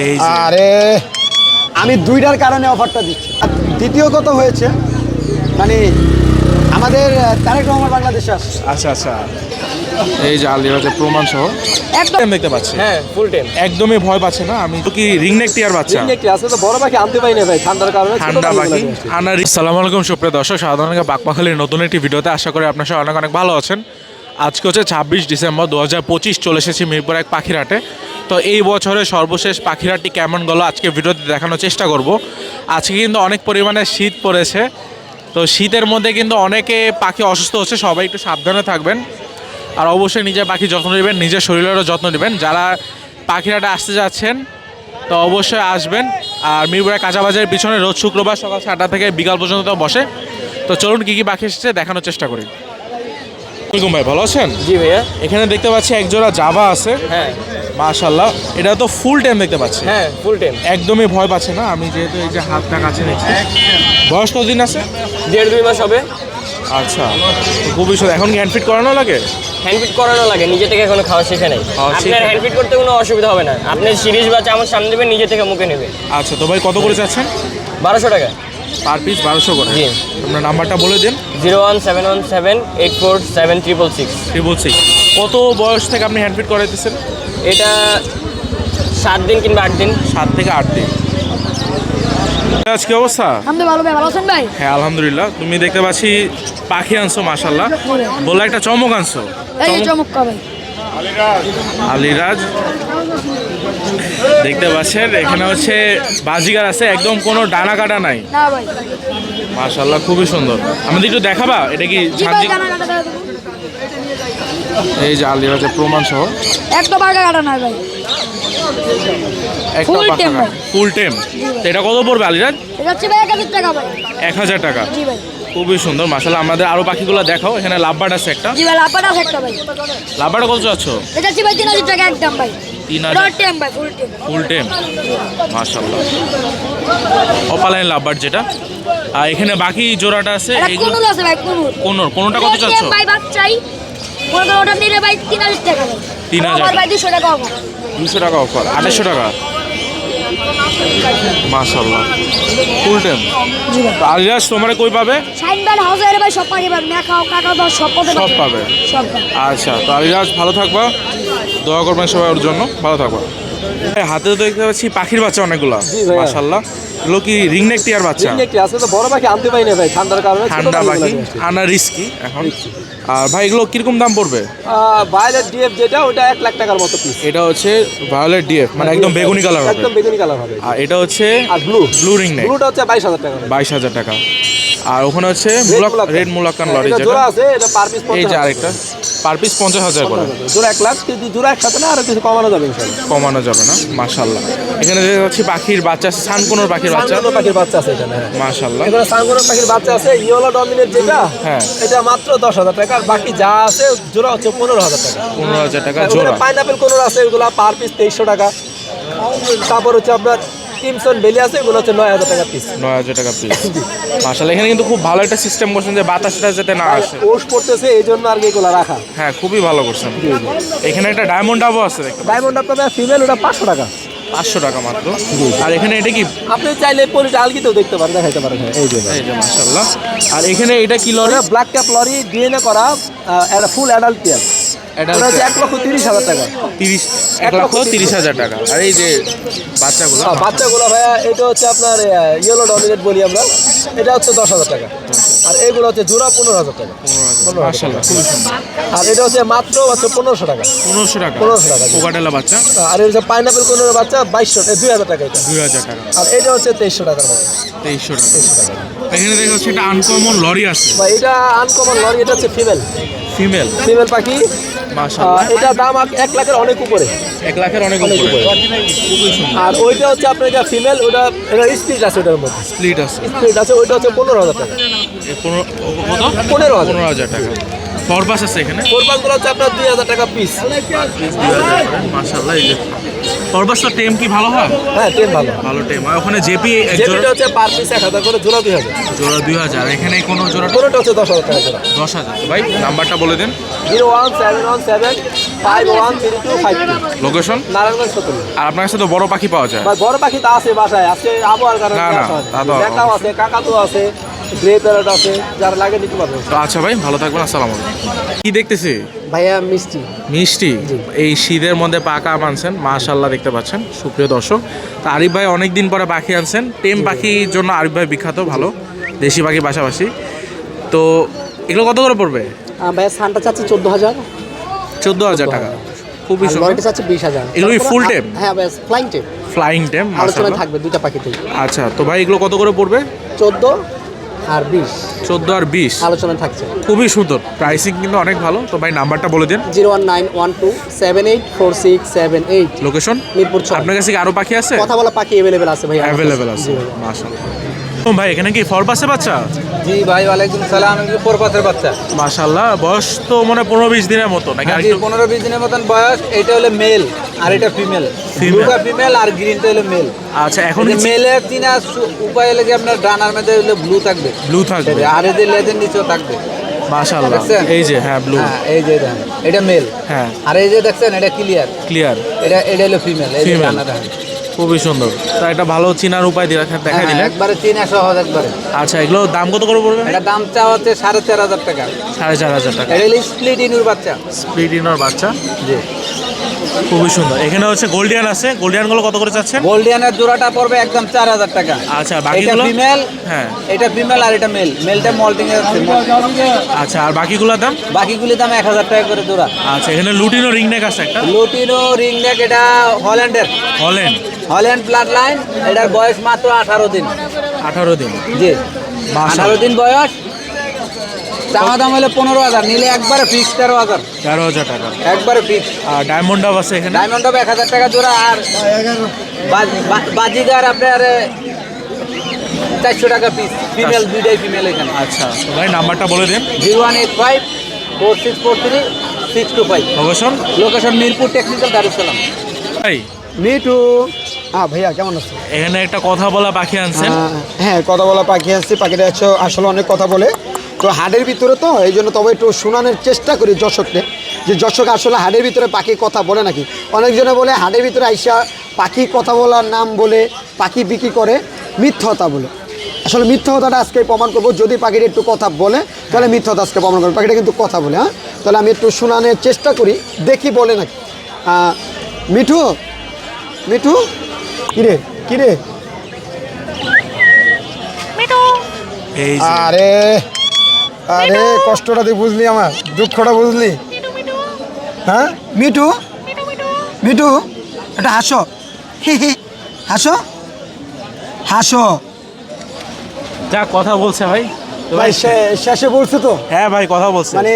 এই যে আরে আমি দুইটার কারণে অফারটা দিচ্ছি। আর দ্বিতীয় কথা হয়েছে মানে আমাদের তারেক রহমান বাংলাদেশে আসছে। আচ্ছা আচ্ছা, এই যে আলিরাজের প্রমাণ সহ একদম দেখতে পাচ্ছি। হ্যাঁ ফুল টাইম একদমই ভয় পাচ্ছে না। আমি তো কি রিংনেক টিয়ার বাচ্চা, একটি আছে তো বড় পাখি আনতে পারি না ভাই ঠান্ডার কারণে। ঠান্ডা পাখি আনার। আসসালামু আলাইকুম সুপ্রিয় দর্শক, সাধারণত বাকপাখালির নতুন একটি ভিডিওতে আশা করি আপনার সবাই অনেক অনেক ভালো আছেন। আজকে হচ্ছে 26 ডিসেম্বর 2025, চলে এসেছি মিরপুর এক পাখির হাটে। তো এই বছরের সর্বশেষ পাখির হাটটি কেমন গেল আজকে ভিডিওতে দেখানোর চেষ্টা করব। আজকে কিন্তু অনেক পরিমাণে শীত পড়েছে, তো শীতের মধ্যে কিন্তু অনেকে পাখি অসুস্থ হচ্ছে, সবাই একটু সাবধানে থাকবেন। আর অবশ্যই নিজের পাখির যত্ন নেবেন, নিজের শরীরেরও যত্ন নেবেন। যারা পাখির হাটে আসতে যাচ্ছেন তো অবশ্যই আসবেন। আর মিরপুরের কাঁচাবাজারের পিছনে রোজ শুক্রবার সকাল 7টা থেকে বিকাল পর্যন্ত বসে। তো চলুন কী কী পাখি এসেছে দেখানোর চেষ্টা করি। ওয়েলকাম ভাই, ভালো আছেন? জি ভাইয়া। এখানে দেখতে পাচ্ছি একজোড়া জাভা আছে। হ্যাঁ মাশাআল্লাহ, এটা তো ফুল টাইম দেখতে পাচ্ছি। হ্যাঁ ফুল টাইম। একদমই ভয় পাচ্ছে না। আমি যেহেতু এই যে হাতটা কাছে নিচ্ছি। বয়স কতদিন আছে? 1.5-2 মাস হবে। আচ্ছা, তো খুবই সুন্দর। এখন কি হ্যান্ডফিট করানো লাগে? হ্যান্ডফিট করানো লাগে, নিজে থেকে এখনো খাওয়া শেখে নাই। খাওয়া শেখে আপনার নাই। হ্যান্ডফিট করতে কোনো অসুবিধা হবে না, আপনি সিরিজ বা চামচ সামনে দেবেন, নিজে থেকে মুখে নেবে। আচ্ছা, তো ভাই কত করে চাচ্ছেন? 1200 টাকা। পার পিস 1200 করে? জি। আপনার নাম্বারটা বলে দিন। 01717847666। 666। কত বয়স থেকে আপনি হ্যান্ডফিট করাইতেছেন? এটা 7 দিন কিংবা 8 দিন। 7 থেকে 8 দিন। আজ কি অবস্থা? আলহামদুলিল্লাহ ভালো ভাই, ভালো আছেন ভাই? হ্যাঁ আলহামদুলিল্লাহ। তুমি দেখতে পাচ্ছি পাখি আনছো, মাশাআল্লাহ। বলে একটা চমক আনছো। এই যে চমৎকার ভাই। আলিরাজ দেখতে পাচ্ছেন, এখানে হচ্ছে বাজিগার আছে, একদম কোনো ডানা কাটা নাই। না ভাই। মাশাআল্লাহ, খুবই সুন্দর। আমাদের একটু দেখাবা এটা কি জি ভাই, ঝাঁঝি? জানা কাটা দাও। এই যে আলিরাজের প্রমাণ সহ একটা বার্গা কাটা নাই ভাই। একটা Full tame ভাই। ফুল টেম। এটা কত পড়বে আলিরাজ? এটা হচ্ছে ভাই 1000 টাকা ভাই। 1000 টাকা। জি ভাই। খুবই সুন্দর মাশাআল্লাহ। আমাদের আরো পাখিগুলো দেখাও। এখানে লাভবার্ড আছে একটা। জি ভাই, লাপাটা আছে একটা ভাই। লাভবার্ড কত চাচ্ছ? এটা হচ্ছে ভাই 3000 টাকা একদম ভাই। 3000 ফুল টেম ভাই, ফুল টেম। ফুল টেম। মাশাআল্লাহ, অপালাইন লাভবার্ড যেটা। আর এখানে বাকি জোড়াটা আছে এটা এইগুলো কুনুর আছে ভাই, কুনুর। কোনটা কত চাচ্ছ? ভাই বাচ্চাই। মনে করো ওটা নিলে ভাই 3000 টাকা ভাই। 3000 আমার ভাই 200 টাকা অফার। 200 টাকা অফার, 2800 টাকা। মাশাআল্লাহ, ফুল টেম। জি ভাই। আলিরাজ তোমারে কই পাবে? শাইন ভাই হাউসের ভাই সব পাখি পাবে, মেকাও কাকা দাও সব পাবে। সব পাবে। সব পাবে। আচ্ছা, তো আলিরাজ ভালো থাকবা, দোয়া করবেন সবাই ওর জন্য, ভালো থাকবা। হাতে তো দেখতে পাচ্ছি পাখির বাচ্চা অনেকগুলো। জি ভাইয়া। মাশাআল্লাহ, এগুলো কি রিংনেক টিয়ার বাচ্চা? একটি আছে তো বড় পাখি আনতে পারি না ভাই ঠান্ডার কারণে। ঠান্ডা পাখি আনা রিস্কি এখন। আর ভাই এগুলো কিরকম দাম পড়বে? ভায়োলেট ডিএফ যেটা ওটা 1 লাখ টাকার মতো পিস। এটা হচ্ছে ভায়োলেট ডিএফ, মানে একদম বেগুনি কালার হবে। একদম বেগুনি কালার হবে। আর এটা হচ্ছে আর ব্লু রিংনেক, ব্লুটা হচ্ছে 22000 টাকা। 22000 টাকা। আর ওখানে হচ্ছে রেড মুলাক্কান লরি এটা যেটা। জোড়া আছে, এটা পার পিস এই যে আরেকটা পার পিস 50000 করে। জোড়া 1 লাখ, যদি জোড়া একসাথে না আরো কিছু কমানো যাবে ইনশাআল্লাহ। কমানো যাবে না? মাশাআল্লাহ। এখানে দেখতে পাচ্ছি পাখির বাচ্চা, সানকোনোর পাখির বাচ্চা। সানগোনো পাখির বাচ্চা আছে এখানে। মাশাআল্লাহ। এখানে সানগোনো পাখির বাচ্চা আছে, ইয়েলো ডমিনেট যেটা, হ্যাঁ। এটা মাত্র 10000 টাকা। আর বাকি যা আছে জোড়া হচ্ছে 15000 টাকা। 15000 টাকা জোড়া। পাইনাপেল কোনোর আছে, এগুলো পার পিস 2300 টাকা। তারপর হচ্ছে আপনার কিমসন বেলি আছে, এগুলো হচ্ছে 9000 টাকা পিস। 9000 টাকা পিস। মাশাআল্লাহ, এখানে কিন্তু খুব ভালো একটা সিস্টেম করছেন যে বাতাসটা যাতে না আসে। ওষ পড়তেছে এই জন্য আর কি এগুলো রাখা। হ্যাঁ, খুবই ভালো করছেন। এখানে একটা ডায়মন্ড ডাবও আছে দেখতে পাচ্ছি। ডায়মন্ড আপনার ফিমেল, ওটা 500 টাকা। 500 টাকা মাত্র। আর এখানে এটা কি? আপনি চাইলে পরিটা আলগিতেও দেখতে পারেন, দেখাইতে পারেন। হ্যাঁ, এই যে এই যে মাশাআল্লাহ। আর এখানে এটা কি lorry? Black cap lorry DNA করা, একটা ফুল অ্যাডাল্ট পেয়ার। এটা ওটা হচ্ছে 1,30,000 টাকা। 1,30,000 টাকা। আর এই যে বাচ্চাগুলো, বাচ্চাগুলো ভাইয়া, এটা হচ্ছে আপনার ইয়েলো ডমিনেট বলি আমরা, এটা হচ্ছে 10,000 টাকা। আর এগুলো হচ্ছে জোড়া 15,000 টাকা। মাশাআল্লাহ খুবই সুন্দর। আর এটা হচ্ছে মাত্র হচ্ছে 1500 টাকা। 1500 টাকা। 1500 টাকা। কোকাটেলা বাচ্চা। আর এটা হচ্ছে পাইনাপেল কোনোর বাচ্চা 2000 টাকা এটা। 2000 টাকা। আর এটা হচ্ছে 2300 টাকার মতো। 2300 টাকা। এখানে দেখা যাচ্ছে একটা আনকমন লরি আছে। বা এটা আনকমন লরি, এটা হচ্ছে ফিমেল ফিমেল। ফিমেল পাখি। মাশাআল্লাহ, এটা দাম 1 লাখের অনেক উপরে। 1 লাখের অনেক অনেক উপরে। উপরে। খুবই সুন্দর। আর ওইটা হচ্ছে আপনার এটা ফিমেল, ওটা এটা স্প্লিট আছে, ওটার মধ্যে স্প্লিট আছে। স্প্লিট আছে, ওইটা হচ্ছে 15,000 টাকা। 15,000 15,000 টাকা। ফরপাস আছে এখানে। ফোরপাসগুলো হচ্ছে আপনার 2000 টাকা পিস। 2000 করে। মাশাআল্লাহ, এই যে ফরপাসটা টেম কি ভালো হয়? হ্যাঁ, টেম ভালো। ভালো টেম। আর ওখানে জেপি এক জোড়া, যেটা হচ্ছে পার পিস 1000 করে, জোড়া 2000। জোড়া 2000। এখানে কোনো জোড়া কোনোটা হচ্ছে 10,000 টাকা জোড়া। 10,000। ভাই নাম্বারটা বলে দেন। 01717 513252 লোকেশন? নারায়ণগঞ্জ 17। আর আপনার কাছে তো বড় পাখি পাওয়া যায়। ভাই বড় পাখি তো আছে বাসায়, আজকে আবহাওয়ার কারণে না, না, আসা হয়নি। তা তো দেখাও আছে, কাকাতো আছে, গ্রে প্যারট আছে, যারা লাগে নিতে পারবে। তো আচ্ছা ভাই, ভালো থাকবেন, আসসালামু আলাইকুম। কি দেখতেছি? ভাইয়া মিষ্টি। মিষ্টি। এই শীতের মধ্যে পাকা আম আনছেন, মাশাআল্লাহ দেখতে পাচ্ছেন সুপ্রিয় দর্শক। তো আরিফ ভাই অনেক দিন পরে পাখি আনছেন। টেম পাখির জন্য আরিফ ভাই বিখ্যাত, ভালো দেশি পাখি পাশাপাশি। তো এগুলো কত করে পড়বে? ভাইয়া সানটা চাচ্ছে 14,000, 14,000 টাকা, খুবই সুন্দর। লরিটা চাচ্ছে 20,000। এগুলো কি full টেম? হ্যাঁ ভাইয়া ফ্লাইং টেম, ফ্লাইং টেম, আলোচনায় মাশাআল্লাহ। থাকবে দুইটা পাখিতেই। আচ্ছা, তো ভাই এগুলো কত করে পড়বে? 14 আর 20 14 আর 20 আলোচনায় থাকছে। খুবই সুন্দর, প্রাইসিং কিন্তু অনেক ভালো। তো ভাই নাম্বারটা বলে দিন। 01912784678, লোকেশন? মিরপুর 6। আপনার কাছে কি আরো পাখি আছে? কথা বলা পাখি অ্যাভেলেবেল আছে ভাই, অ্যাভেলেবেল আছে, মাশাআল্লাহ। ও ভাই, এখানে কি ফরপাসে বাচ্চা? জি ভাই, ওয়ালাইকুম সালাম। এগুলো পরপাতের বাচ্চা। মাশাআল্লাহ, বয়স তো মনে হয় 15-20 দিনের মতো নাকি? জি, আরেকটু 15-20 দিনের মতন বয়স। এটা হলো মেল আর এটা ফিমেল। ব্লুটা ফিমেল আর গ্রিনটা হলো মেল। আচ্ছা, এখন মেলের চিনা উপায় হলো কি আপনার ডানার মধ্যে হলো ব্লু থাকবে, ব্লু থাকবে, আর এদের লেজের নিচেও থাকবে। মাশাআল্লাহ। দেখছেন? এই যে হ্যাঁ, ব্লু। হ্যাঁ, এই যে দেখেন, এটা মেল। হ্যাঁ, আর এই যে দেখছেন, এটা ক্লিয়ার, ক্লিয়ার, এটা হলো ফিমেল। এই যে Female। ডানা দেখেন, খুবই সুন্দর। তা এটা ভালো চিনার উপায় দিয়ে দেখাই হ্যাঁ, দিলেন। একবারে চিনা সহজ একবারে। আচ্ছা, এগুলো দাম কত করে পড়বে? এটা দাম চা হচ্ছে 4,500 টাকা। 4,500 টাকা। এটা হলো স্প্লিট ইনুর বাচ্চা। স্প্লিট ইনর বাচ্চা, জি, খুবই সুন্দর। এখানে হচ্ছে গোল্ডিয়ান আছে, গোল্ডিয়ানগুলো কত করে চাচ্ছেন? গোল্ডিয়ানের জোড়াটা পড়বে একদম 4,000 টাকা। আচ্ছা, এটা বাকিগুলো? ফিমেল, হ্যাঁ, এটা ফিমেল আর এটা মেল। মেলটা মল্টিং এ আছে। আচ্ছা, আর বাকিগুলোর দাম? বাকিগুলি দাম 1,000 টাকা করে জোড়া। আচ্ছা, এখানে লুটিনো রিং নেক আছে একটা, লুটিনো রিং নেক, এটা হল্যান্ডের, হল্যান্ড, হল্যান্ড ব্লাড লাইন। এটার বয়স মাত্র 18 দিন। 18 দিন। জি, মাশাআল্লাহ। 18 দিন বয়স। চাওয়া দাম হলো 15,000, নিলে একবারে ফিক্স 13,000, 13,000 টাকা। একবারে ফিক্স। আর ডায়মন্ড ডাব আছে এখানে? ডায়মন্ড হবে 1,000 টাকা জোড়া। আর বাজিগার আপনার 400 টাকা পিস, ফিমেল, দুইটাই ফিমেল এখানে। আচ্ছা, তো ভাই নাম্বারটা বলে দিন। 01854643 location? Location Mirpur technical, Darussalam. ভাই, মিঠু। হ্যাঁ ভাইয়া, কেমন আছো? এখানে একটা কথা বলা পাখি আনছেন। হ্যাঁ, কথা বলা পাখি আসছে। পাখিটা আসলে অনেক কথা বলে, তো হাটের ভিতরে তো এই জন্য তবে একটু শোনানোর চেষ্টা করি দর্শককে, যে দর্শক আসলে হাটের ভিতরে পাখি কথা বলে নাকি। অনেকজনে বলে হাটের ভিতরে আইসা পাখি কথা বলার নাম বলে পাখি বিক্রি করে, মিথ্যতা বলে। আসলে মিথ্যতাটা আজকে প্রমাণ করবো। যদি পাখিটা একটু কথা বলে তাহলে মিথ্যতা আজকে প্রমাণ করবো। পাখিটা কিন্তু কথা বলে। হ্যাঁ, তাহলে আমি একটু শোনানোর চেষ্টা করি, দেখি বলে নাকি। মিঠু, মিঠু, কিরে কিরে, এই যে আরে আরে কষ্টটা তুই বুঝলি, আমার দুঃখটা বুঝলি? হ্যাঁ মিঠু, মিঠু, এটা হাসো, হাসো, হাসো। যা কথা বলছে ভাই। তো ভাই শেষে বলছো তো, হ্যাঁ ভাই, কথা বলছে, মানে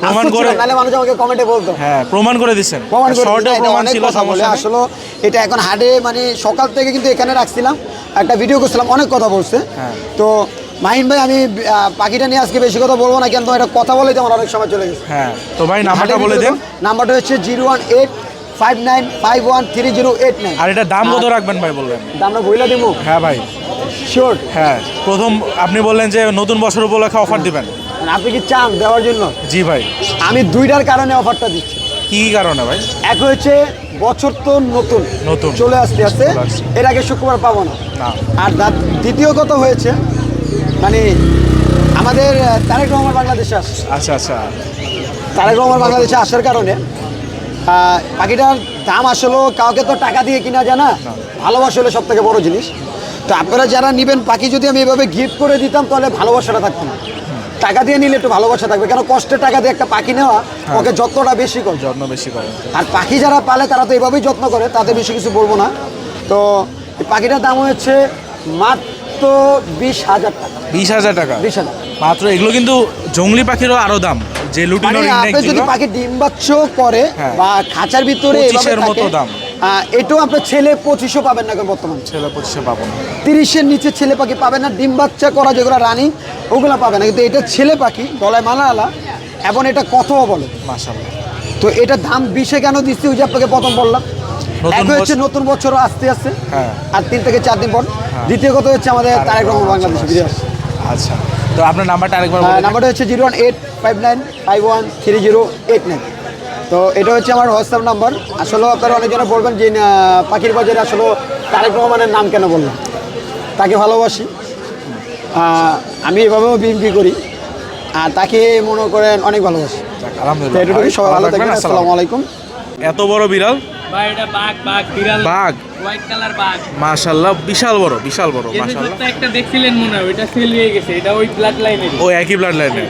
প্রমাণ আশ্চর্য করে। ছিল, নাহলে মানুষ আমাকে কমেন্টে বলতো। হ্যাঁ, প্রমাণ করে দিচ্ছেন। প্রমাণ করে শর্টে না, এটা প্রমাণ অনেক ছিল, কথা বলে। সমস্যা নেই। আসলে এটা এখন হাটে মানে সকাল থেকে কিন্তু এখানে রাখছিলাম, একটা ভিডিও করছিলাম, অনেক কথা বলছে। হ্যাঁ। তো মাহিন ভাই, আমি পাখিটা নিয়ে আজকে বেশি কথা বলবো না, কিন্তু এটা কথা বলেই তো আমার অনেক সময় চলে গেছে। হ্যাঁ, তো ভাই নাম্বারটা বলে দেন। নাম্বারটা হচ্ছে 01859513089। আর এটা দাম কত রাখবেন ভাই বললেন? দামটা বইলা দিব। হ্যাঁ ভাই, শিওর। হ্যাঁ, প্রথম আপনি বললেন যে নতুন বছর উপলক্ষে অফার দিবেন। আপনি কি চান দেওয়ার জন্য? জি ভাই। আমি দুইটার কারণে অফারটা দিচ্ছি। কি কারণে ভাই? এক হচ্ছে বছর তো নতুন নতুন চলে আসতে আসতে, চলে আসছে। এর আগে শুক্রবার পাবো না। না, আর দ্বিতীয় কথা হয়েছে, মানে আমাদের তারেক রহমান বাংলাদেশে আসছে। আচ্ছা আচ্ছা, তারেক রহমান বাংলাদেশে আসার কারণে পাখিটার দাম আসলে কাউকে তো টাকা দিয়ে কিনা যায় না, ভালোবাসা হলো সব থেকে বড় জিনিস। তো আপনারা যারা নেবেন পাখি, যদি আমি এভাবে গিফট করে দিতাম তাহলে ভালোবাসাটা থাকতো না। টাকা দিয়ে নিলে একটু ভালোবাসা থাকবে, কেন কষ্টের টাকা দিয়ে একটা পাখি নেওয়া ওকে যত্নটা বেশি করে। যত্ন বেশি করে। আর পাখি যারা পালে তারা তো এভাবেই যত্ন করে, তাদের বেশি কিছু বলবো না। তো এই পাখিটার দাম হচ্ছে মাত্র 20,000 টাকা। 20,000 টাকা 20,000 মাত্র। এগুলো কিন্তু জংলি পাখিরও আরো দাম, যে লুটিনো মানে রিং নেক আপনি যদি ছিল। পাখি ডিম বাচ্চ করে হ্যাঁ। বা খাঁচার ভিতরে 25,000 মতো দাম। এটাও আপনার ছেলে 2500 পাবেন না এখন বর্তমানে। ছেলে 2500 পাবো না। 30-এর নিচে ছেলে পাখি পাবেন না। ডিম বাচ্চা করা যেগুলো রানিং ওগুলো পাবেন না, কিন্তু এটা ছেলে পাখি, গলায় মালা আলা, এবং এটা কথাও বলে। মাশাআল্লাহ। তো এটা দাম 20-এ কেন দিচ্ছি, ওই যে আপনাকে প্রথম বললাম। নতুন এক হচ্ছে নতুন বছরও আসতে আসছে, হ্যাঁ। আর 3 থেকে 4 দিন পর। দ্বিতীয় কথা হচ্ছে আমাদের তারেক রহমান বাংলাদেশে ফিরে আসছে। আচ্ছা, তো আপনার নাম্বারটা আরেকবার বলুন। নাম্বারটা হচ্ছে 01859513089। তো এটা হচ্ছে আমার হোয়াটসঅ্যাপ নাম্বার। আসলে আপনারা অনেকজনে বলবেন যে পাখির বাজারে আসলে তারেক রহমানের নাম কেন বললাম, তাকে ভালোবাসি, আমি এভাবেও বিএমপি করি, আর তাকে মনে করেন অনেক ভালোবাসি। তো আলহামদুলিল্লাহ এটুকুই, ভাই, সবাই ভালো থাকবেন, আসসালামু আসসালামু আলাইকুম। এত বড় বিড়াল, ভাই এটা বাঘ বিড়াল বাঘ হোয়াইট কালার বাঘ। মাশাআল্লাহ, বিশাল বড় মাশাআল্লাহ। যেটা একটা দেখছিলেন মনে হয় ওইটা সেল হয়ে গেছে, এটা ওই ব্লাড লাইনের। ও একই ব্লাড লাইনের।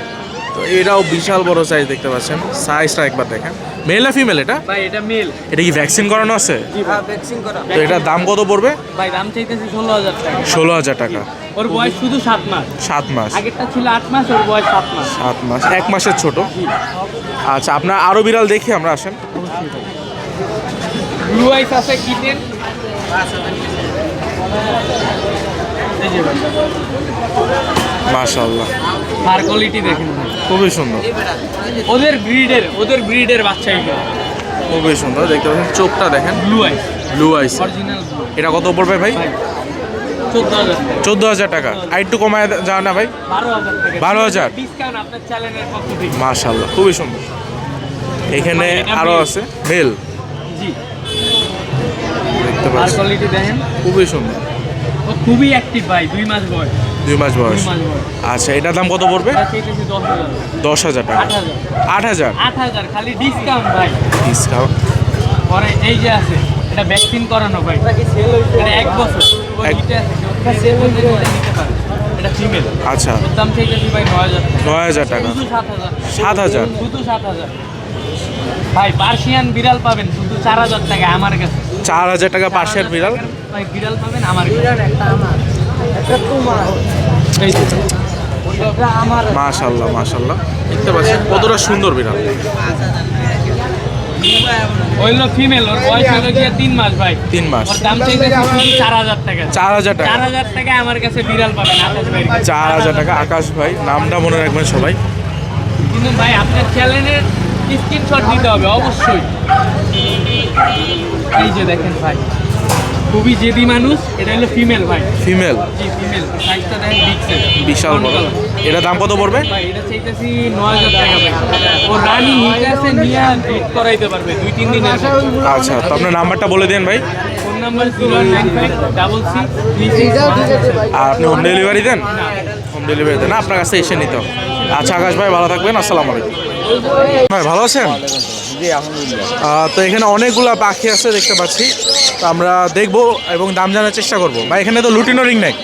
তো এটাও বিশাল বড় সাইজ দেখতে পাচ্ছেন, সাইজটা একবার দেখেন। মেল না ফিমেল এটা? ভাই এটা মেল। এটা কি ভ্যাকসিন করানো আছে? হ্যাঁ ভ্যাকসিন করা। তো এটার দাম কত পড়বে? ভাই দাম চাইতেছি 16,000 টাকা। 16,000 টাকা। ওর বয়স শুধু 7 মাস। 7 মাস। আগেরটা ছিল 8 মাস, ওর বয়স 7 মাস। 7 মাস, 1 মাসের ছোট। আচ্ছা, আপনার আরো বিড়াল দেখি আমরা, আসেন। ব্লু আইস আছে কিটেন। এই যে ভাই মাশাআল্লাহ, ফার কোয়ালিটি দেখেন ভাই। খুবই সুন্দর, ওদের ব্রিডের বাচ্চা এগুলো। খুবই সুন্দর দেখতে পাচ্ছেন। চোখটা দেখেন, blue eyes blue eyes. Original blue. এটা কত পড়বে ভাই? 14,000 টাকা। 14,000 টাকা। আর একটু কমায় যাও না ভাই? 12,000 টাকা। 12,000? ডিসকাউন্ট আপনার চ্যানেলের পক্ষ থেকে। মাশাআল্লাহ, খুবই সুন্দর। এখানে ভাই, এটা আরো male। আছে মেল, জি দেখতে ফার পাচ্ছেন, কোয়ালিটি দেখেন। খুবই সুন্দর। ও খুবই অ্যাক্টিভ ভাই, 2 মাস বয়স। 2 মাস বয়স। 2 মাস বয়স। আচ্ছা, এটার দাম কত পড়বে? এটা চাইতেছি 10,000। 10,000 টাকা। 8,000 8,000 8,000 খালি ডিসকাউন্ট ভাই। ডিসকাউন্ট। পরে এই যে আছে এটা ভ্যাকসিন করানো ভাই, এটা 1 বছর। ও এক- নিতে আছে, ওটা সেল হয়ে গেলে এটা নিতে পারে। এটা ফিমেল। আচ্ছা, ওর দাম চাইতেছি ভাই 9,000 টাকা। 9,000 টাকা। শুধু 7,000। 7,000? শুধু 7,000 ভাই। পার্সিয়ান বিড়াল পাবেন শুধু 4,000 টাকা আমার কাছে। 4,000 টাকা পার্সিয়ান বিড়াল। ভাই বিড়াল পাবেন আমার কাছে। এই যে, ওটা আমার। মাশাআল্লাহ মাশাআল্লাহ, দেখতে পাচ্ছেন কতটা সুন্দর বিড়াল। হইলো ফিমেল, ওর বয়স হলো গিয়ে 3 মাস ভাই। 3 মাস। ওর দাম চাইতেছি শুধু 4,000 টাকা। 4,000 টাকা। 4,000 টাকা আমার কাছে বিড়াল পাবেন আকাশ ভাই। 4,000 টাকা। আকাশ ভাই, নামটা মনে রাখবেন সবাই। কিন্তু ভাই আপনার চ্যানেলের স্ক্রিনশট দিতে হবে অবশ্যই। এই যে দেখেন ভাই, খুবই জেদি মানুষ। এটা হলো ফিমেল ভাই। ফিমেল, জি ফিমেল। সাইজটা দেখেন বিগ সাইজ, বিশাল বড়। এটা দাম কত পড়বে? ভাই এটা চাইতেছি 9,000 টাকা ভাই। ও রানি হিটে আছে, নিয়ে ব্রিড করাইতে পারবে 2-3 দিনের। আচ্ছা, তো আপনার নাম্বারটা বলে দেন ভাই। Phone number 0956636। আর আপনি হোম ডেলিভারি দেন? হোম ডেলিভারি দেন না, আপনার কাছে এসে নিতে হবে। আচ্ছা আকাশ ভাই, ভালো থাকবেন, আসসালামু আলাইকুম। ভাই ভালো আছেন? জি আলহামদুলিল্লাহ। তো এখানে অনেকগুলা পাখি আছে দেখতে পাচ্ছি, তো আমরা দেখবো এবং দাম জানার চেষ্টা করবো। ভাই এখানে তো লুটিনো রিং নেক।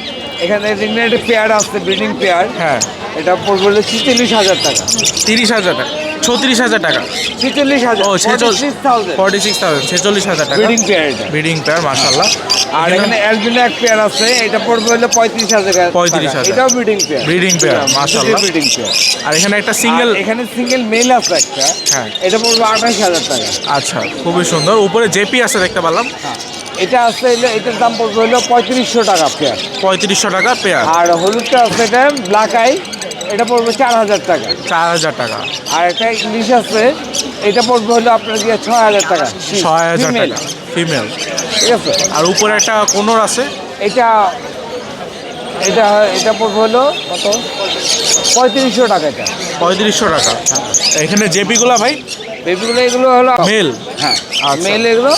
এখানে রিংনেট পেয়ার আছে, ব্রিডিং পেয়ার। হ্যাঁ, এটা পড়বে 46,000 টাকা। 30,000 টাকা, 36,000 টাকা। 46,000 ও 46,000 46,000, 46,000 টাকা। ব্রিডিং পেয়ার এটা। ব্রিডিং পেয়ার, মাশাআল্লাহ। আর এখানে অ্যালবিনো এক পেয়ার আছে, এটা পড়বে 35,000 টাকা। 35,000 এটাও ব্রিডিং পেয়ার। ব্রিডিং পেয়ার, মাশাআল্লাহ। Breeding pair. আর এখানে একটা সিঙ্গেল। এখানে সিঙ্গেল মেল আছে একটা। হ্যাঁ। এটা পড়বে 28,000 টাকা। আচ্ছা, খুবই সুন্দর। উপরে জেপি আছে দেখতে পারলাম। এটা আছে এটার দাম পড়বে 3500 টাকা পেয়ার। 3500 টাকা পেয়ার। আর হলুদটা আছে এটা ব্ল্যাক আই, এটা পড়বে 4,000 টাকা। 4,000 টাকা। আর একটা ইংলিশ আছে, এটা পড়বে আপনার গিয়ে 6,000 টাকা। 6,000 Female, টাকা ফিমেল। ঠিক আছে। আর উপরে একটা কোনর আছে। এটা এটা এটা পড়বে কত? 3500 টাকা এটা। 3500 টাকা। এখানে জেপিগুলা ভাই বেবিগুলো এগুলো হলো মেল। হ্যাঁ আচ্ছা। মেল, এগুলো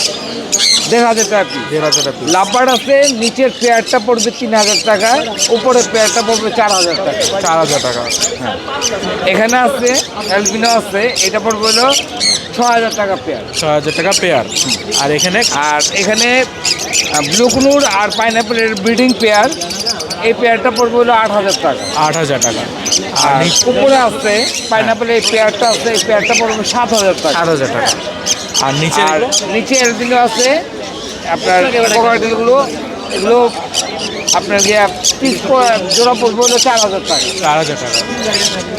1,500 টাকা পিস। 1,500 টাকা piece। লাভবার্ড আছে, নিচের পেয়ারটা পড়বে 3,000 টাকা, উপরের পেয়ারটা পড়বে 4,000 টাকা। 4,000 টাকা। এখানে আছে অ্যালবিনো আছে, এটা পড়বে 6,000 টাকা পেয়ার। 6,000 টাকা পেয়ার। আর এখানে আর এখানে ব্লু কুনুর আর পাইনাপেলের ব্রিডিং পেয়ার, এই পেয়ারটা পড়বে 8,000 টাকা। 8,000 টাকা। আর আর উপরে আছে পাইনাপেল, এই পেয়ারটা আছে, এই পেয়ারটা পড়বে 7,000 টাকা। 7,000 টাকা। আর নিচে আর নিচে এলবিনো আছে আপনার কোকাটেলগুলো, এগুলো আপনার গিয়ে পিস জোড়া পড়বে 4,000 টাকা। 4,000 টাকা।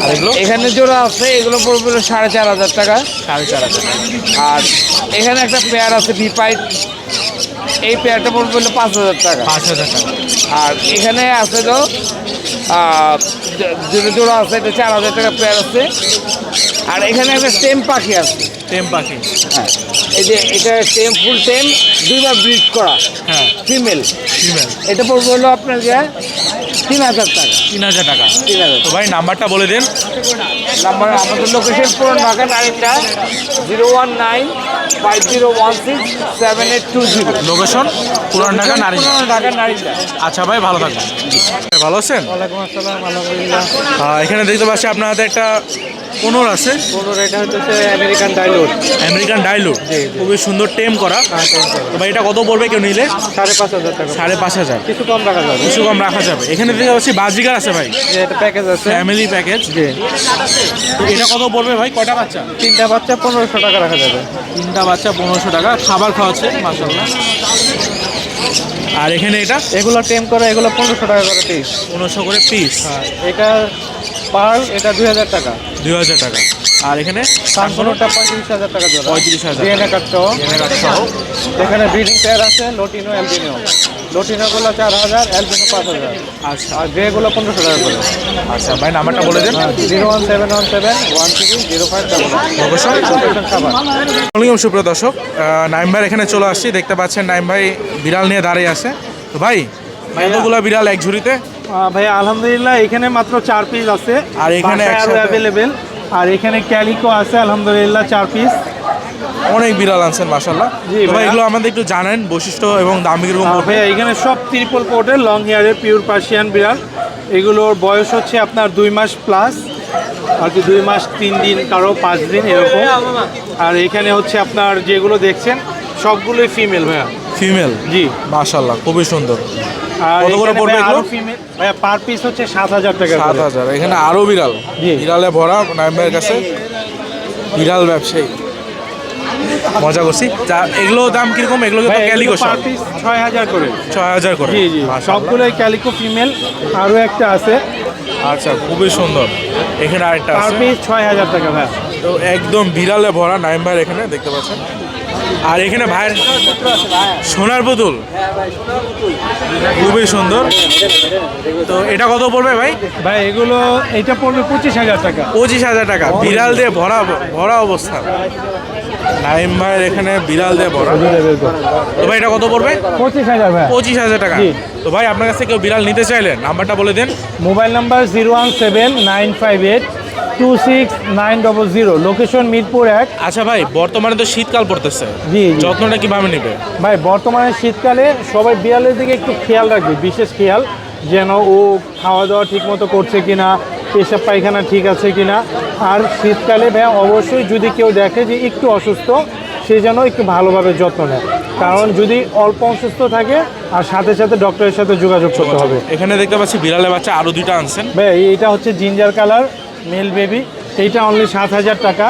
আর এগুলো এখানে জোড়া আছে, এগুলো পড়বে 4,500 টাকা। 4,500 টাকা। আর এখানে একটা পেয়ার আছে ভিপাইট, এই পেয়ারটা পড়বে 5,000 টাকা। 5,000 টাকা। আর এখানে আছে দুটো জোড়া আছে, এটা 4,000 টাকা পেয়ার আছে। আর এখানে একটা টেম পাখি আছে। টেম পাখি। হ্যাঁ, এই যে এটা টেম ফুল টেম দুইবার ব্রিড করা হ্যাঁ ফিমেল ফিমেল। এটা পড়বে হলো আপনার যে 3000 টাকা 3000 টাকা। 3000 তো ভাই নাম্বারটা বলে দিন। নাম্বার আমাদের লোকেশন পুরান ঢাকা নারিন্দা 01950167820 লোকেশন পুরান ঢাকা নারী। পুরান ঢাকা নারিন্দা। আচ্ছা ভাই ভালো থাকবেন। ভালো আছেন? ওয়ালাইকুম আসসালাম, আলহামদুলিল্লাহ। এখানে দেখতে পাচ্ছি আপনার হাতে একটা কোনোর আছে, পনেরো এটা হচ্ছে আমেরিকান ডাইলোড আমেরিকান ডাইলুট, খুবই সুন্দর টেম করা। তো ভাই এটা কত পড়বে কেউ নিলে? 5500 টাকা, 5500। কিছু কম রাখা যাবে। কিছু কম রাখা যাবে। এখানে দেখতে পাচ্ছি বাজিকার আছে ভাই, যে এটা প্যাকেজ আছে ফ্যামিলি প্যাকেজ। জি, তো এটা কত পড়বে ভাই? কয়টা বাচ্চা? 3টা বাচ্চা 1500 টাকা রাখা যাবে। 3টা বাচ্চা 1500 টাকা, খাবার খাওয়াচ্ছে মাশাআল্লাহ। আর এখানে এটা এগুলো টেম করে এগুলো 1500 টাকা করে পিস। 1500 করে পিস। হ্যাঁ, এটা পার এটা 2000 টাকা। 2000 টাকা। আর এখানে কানকোনোটা 35,000 টাকা জোড়া। 35,000 ডিএনএ কার্ড সহ। এনে কাঠ সহ। এখানে ব্রিডিং পেয়ার আছে লোটিনো অ্যালবিনো। লোটিনোগুলো 4000, অ্যালবিনো 5000। আচ্ছা আর গ্রেগুলো 1500 টাকা করে। আচ্ছা ভাই নাম্বারটা বলে দিন। 01717130511। অবশ্যই। লোকেশন সাভার। আসসালামু সুপ্রিয় দর্শক, নাইম ভাই এখানে চলে আসছি। দেখতে পাচ্ছেন নাইম ভাই বিড়াল নিয়ে দাঁড়িয়ে আছে। তো ভাই এতগুলা বিড়াল এক ঝুড়িতে? ভাইয়া আলহামদুলিল্লাহ এখানে মাত্র 4 পিস আছে, আর এখানে বাসায় আরো একসাথে- অ্যাভেলেবেল। আর এখানে ক্যালিকো আছে আলহামদুলিল্লাহ 4 পিস। অনেক বিড়াল আনছেন মাশাআল্লাহ। জি তো ভাই ভাইয়া। এগুলো আমাদের একটু জানেন বৈশিষ্ট্য এবং দাম কিরকম পড়বে? ভাইয়া এখানে সব ট্রিপল কোটের লং হেয়ারের পিওর পার্সিয়ান বিড়াল। এগুলোর বয়স হচ্ছে আপনার 2 মাস প্লাস, আর কি 2 মাস 3 দিন, কারো 5 দিন এরকম। আর এখানে হচ্ছে আপনার যেগুলো দেখছেন সবগুলোই ফিমেল ভাইয়া। ফিমেল? জি। মাশাআল্লাহ খুবই সুন্দর। আর কত করে এখানে পড়বে ভাইয়া এগুলো? আরো ফিমেল ভাইয়া পার পিস হচ্ছে 7000 টাকা করে। 7000। এখানে আরো বিড়াল, জি। বিড়ালে ভরা নাইম ভাইয়ের কাছে। বিড়াল ব্যবসায়ী, মজা করছি। এগুলো দাম কিরকম? এগুলো কিন্তু ক্যালিকো পার সব পিস 6000 করে। 6000 করে। জি জি, মাশাআল্লাহ। সবগুলোই ক্যালিকো ফিমেল। আরো একটা আছে, আচ্ছা খুবই সুন্দর। এখানে আরেকটা পার আছে। পিস 6000 টাকা ভাই। তো একদম বিড়ালে ভরা নাইম ভাইয়ের এখানে দেখতে পাচ্ছেন। আর এখানে ভাইয়ের সোনার পুতুল, খুবই সুন্দর। তো এটা কত পড়বে ভাই? ভাই এগুলো এটা পড়বে 25000 টাকা। 25,000 টাকা। বিড়াল দিয়ে ভরা ভরা অবস্থা নাইম ভাইয়ের এখানে, বিড়াল দিয়ে ভরা। তো ভাই এটা কত পড়বে? 25000 ভাই। 25,000 টাকা। জি। তো ভাই আপনার কাছে কেউ বিড়াল নিতে চাইলেন নাম্বারটা বলে দেন। Mobile number 017958269000, location Mirpur 1। আচ্ছা ভাই বর্তমানে তো শীতকাল পড়তেছে, জি জি। যত্নটা কিভাবে নেবে? ভাই বর্তমানে শীতকালে সবাই বিড়ালের দিকে একটু খেয়াল রাখবে, বিশেষ খেয়াল, যেন ও খাওয়া দাওয়া ঠিক মতো করছে কিনা, পেশাব পায়খানা ঠিক আছে কিনা। আর শীতকালে ভাই অবশ্যই যদি কেউ দেখে যে একটু অসুস্থ, সে যেন একটু ভালোভাবে যত্ন নেয়। কারণ যদি অল্প অসুস্থ থাকে, আর সাথে সাথে ডক্টরের সাথে যোগাযোগ করতে হবে। এখানে দেখতে পাচ্ছি বিড়ালের বাচ্চা আরো 2টা আনছেন। ভাই এইটা হচ্ছে জিঞ্জার কালার মেল বেবি, এইটা অনলি 7000 টাকা।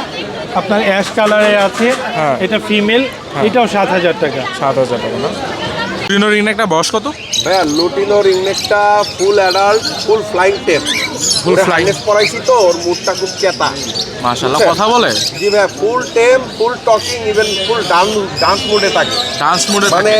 আপনার অ্যাশ কালারে আছে, হ্যাঁ। এটা ফিমেল, এটাও 7000 টাকা। 7000 টাকা না? রিনো রিং একটা বয়স কত? ভাইয়া লুটিনো রিংনেকটা ফুল অ্যাডাল্ট, ফুল ফ্লাইং টেপ। Full ফুল flying। ফ্লাইং পরাইছি তো ওর মুডটা খুব চেতা। মাশাআল্লাহ কথা বলে, জি ভাইয়া, ফুল টেপ, ফুল টকিং, ইভেন ফুল ডান্স মুডে থাকে। ডান্স মোডে মানে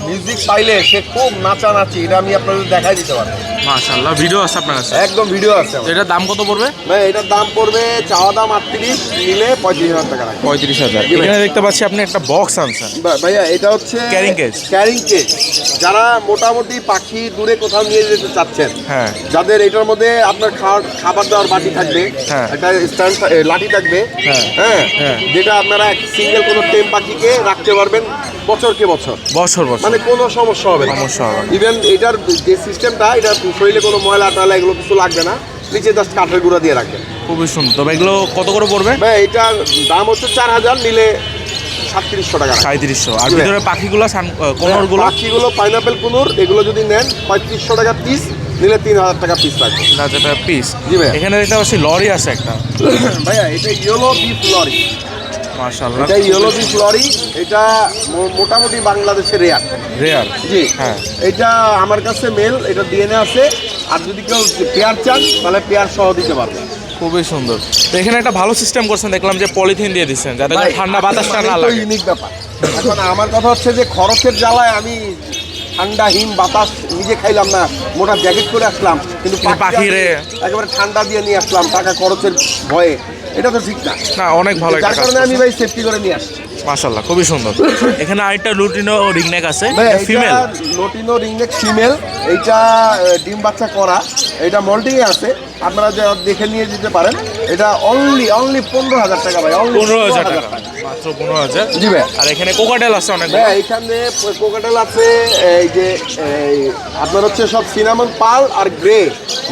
মিউজিক পাইলে সে খুব নাচানাচি, এটা আমি আপনাদের দেখাই দিতে পারবো। মাশাআল্লাহ। ভিডিও আছে আপনার কাছে? একদম ভিডিও আছে আমার। এটার দাম কত পড়বে? ভাই এটার দাম পড়বে, চাওয়া দাম 38, নিলে 35,000 টাকা রাখবে। 35,000। জি ভাই। এখানে দেখতে পাচ্ছি আপনি একটা বক্স আনছেন। ভাইয়া এটা হচ্ছে Carrying cage। Carrying cage. যারা মোটামুটি পাখি দূরে কোথাও নিয়ে যেতে চাচ্ছেন, হ্যাঁ। যাদের এটার মধ্যে আপনার খাবার দাওয়ার বাটি থাকবে, হ্যাঁ। একটা স্ট্যান্ড লাঠি থাকবে, হ্যাঁ। হ্যাঁ, হ্যাঁ। যেটা আপনারা সিঙ্গেল কোনো টেম পাখিকে রাখতে পারবেন বছরকে বছর, বছর বছর মানে কোনো সমস্যা হবে না। সমস্যা হবে না। ইভেন এটার যে সিস্টেমটা, এটা শরীরে কোনো ময়লা টয়লা এগুলো কিছু লাগবে না, নিচে জাস্ট কাঠের গুঁড়া দিয়ে রাখবেন। খুবই সুন্দর। তবে এগুলো কত করে পড়বে? ভাই এটার দাম হচ্ছে 4000, নিলে 3700 টাকা রাখবেন। 3700। আর জি ভাই। ভিতরে পাখিগুলো কোনরগুলো? পাখিগুলো পাইনাপেল কুনুর, এগুলো যদি নেন 3500 টাকা পিস, নিলে 3000 টাকা পিস লাগবে। 3000 টাকা পিস। জি ভাই। এখানে দেখতে পাচ্ছি লরি আছে একটা। ভাইয়া এটা ইয়েলো বিফ লরি। মাশাআল্লাহ এটা ইয়েলো বিফ লরি, এটা মোটামুটি বাংলাদেশের রেয়ার। রেয়ার। জি হ্যাঁ। এটা আমার কাছে মেল, এটা ডিএনএ আছে। আর যদি কেউ পেয়ার চান তাহলে পেয়ার সহ দিতে পারবে। খুবই সুন্দর। তো এখানে একটা ভালো সিস্টেম করছেন দেখলাম, যে পলিথিন দিয়ে দিচ্ছেন যাতে করে ঠান্ডা বাতাসটা না লাগে। ইউনিক ব্যাপার। এখন আমার কথা হচ্ছে যে খরচের জ্বালায় আমি ঠান্ডা হিম বাতাস নিজে খাইলাম না, মোটা জ্যাকেট করে আসলাম, কিন্তু পাখিরে একেবারে ঠান্ডা দিয়ে নিয়ে আসলাম টাকা খরচের ভয়ে, এটা তো ঠিক না। না, অনেক ভালো একটা যার কাজ কারণে আমি করছেন। ভাই সেফটি করে নিয়ে আসছি। মাশাআল্লাহ খুবই সুন্দর। এখানে আরেকটা লুটিনো রিংনেক আছে, ফিমেল। লোটিনো রিংনেক ফিমেল, এইটা ডিম বাচ্চা করা, এটা মল্টিং আছে, আপনারা যা দেখে নিয়ে যেতে পারেন। এটা অনলি 15,000 টাকা ভাই, অনলি 15,000 টাকা, মাত্র 15,000। জি ভাই। আর এখানে কোকাটেল আছে অনেক। হ্যাঁ, এইখানে কোকাটেল আছে, এই যে আপনার হচ্ছে সব সিনামন পাল আর grey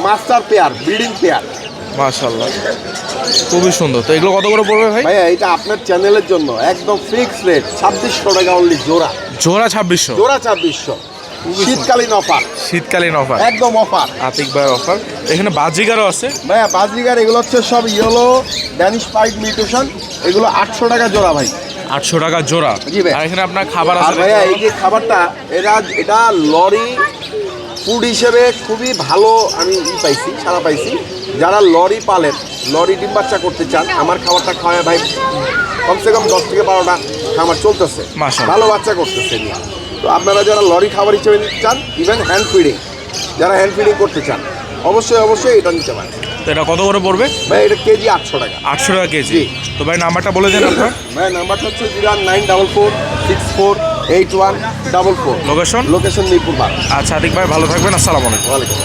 master pair, breeding pair. মাশাআল্লাহ খুবই সুন্দর। তো এগুলো কত করে পড়বে ভাই? ভাইয়া এটা আপনার চ্যানেলের জন্য একদম ফিক্স রেট 2600 টাকা অনলি জোড়া। জোড়া 2600? জোড়া 2600, শীতকালীন অফার, শীতকালীন অফার, একদম অফার। আতিক ভাইয়ের অফার। এখানে বাজিগারও আছে ভাইয়া, বাজরিগার এগুলো হচ্ছে সব ইয়েলো ড্যানিশ পাইপ মিউটেশন, এগুলো 800 টাকা জোড়া ভাই। 800 টাকা জোড়া। জি ভাই। আর এখানে আপনার খাবার আর আছে ভাইয়া এই যে খাবারটা, এটা লরি ফুড হিসেবে খুবই ভালো, আমি পাইছি, সারা পাইছি। যারা লরি পালেন, লরি ডিম বাচ্চা করতে চান, আমার খাবারটা খাওয়ায় ভাই কমসে কম 10 থেকে 12টা খামার চলতেছে, মাশাআল্লাহ। ভালো বাচ্চা করতেছে নিয়ে। তো আপনারা যারা লরি খাবার হিসেবে নিতে চান, ইভেন হ্যান্ড ফিডিং, যারা হ্যান্ড ফিডিং করতে চান, অবশ্যই এটা নিতে পারেন। তো এটা কত করে পড়বে ভাই এটা কেজি 800 টাকা। 800 টাকা কেজি। জি। তো ভাই নাম্বারটা বলে দেন আপনার। ভাই নাম্বারটা হচ্ছে 0944648144। লোকেশন? লোকেশন মিরপুর 12। আচ্ছা আতিক ভাই ভালো থাকবেন, আসসালামু আলাইকুম। ওয়ালাইকুম।